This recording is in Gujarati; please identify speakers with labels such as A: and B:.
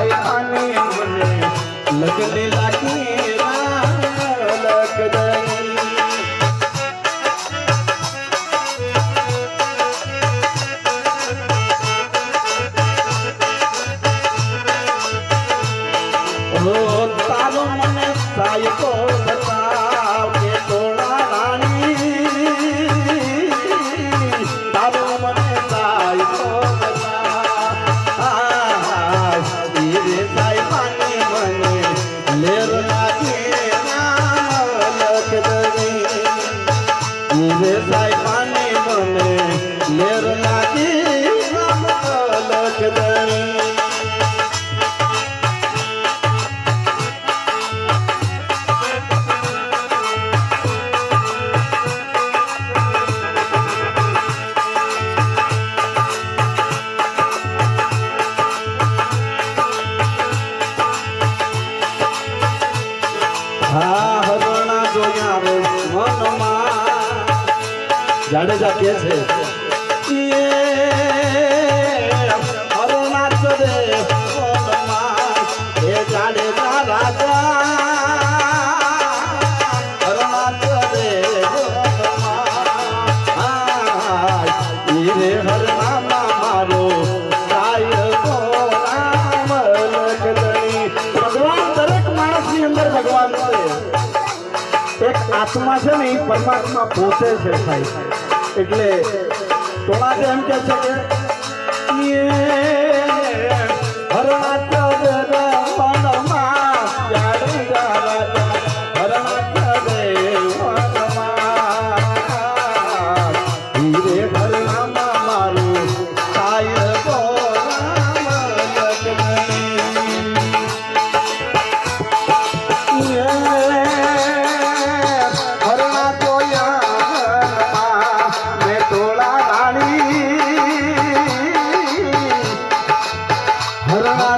A: સાયમાને મને લગને લાગી લગદણી તારો મને સાયકો બતાવ કે તોડા રાણી તારો મને સાયકો બતાવ રે સાયમાને મને લેર લાગે લગદણી રે સાયમાને મને લેર લાગે લગદણી હરણા જોયા રે મનમાં જાડેજા કે છે હરણા ચડે મનમાં એ જાડેજા રાજા હરણા ચડે મનમાં રે હરણામાં મારો સાયકો રામ લગદણી ભગવાન દરેક માણસની અંદર ભગવાન છે એક આત્મા છે ને એ પરમાત્મા પોતે છે ભાઈ એટલે તોળા એમ કે છે કે હરણા ચડે મનમાં જાડેજા રાજા હરણા ચડે મનમાં હીરે હરણામાં મારું સાયકો રામ લગદણી હરણા જોયા મેં તોળા રાણી હરણા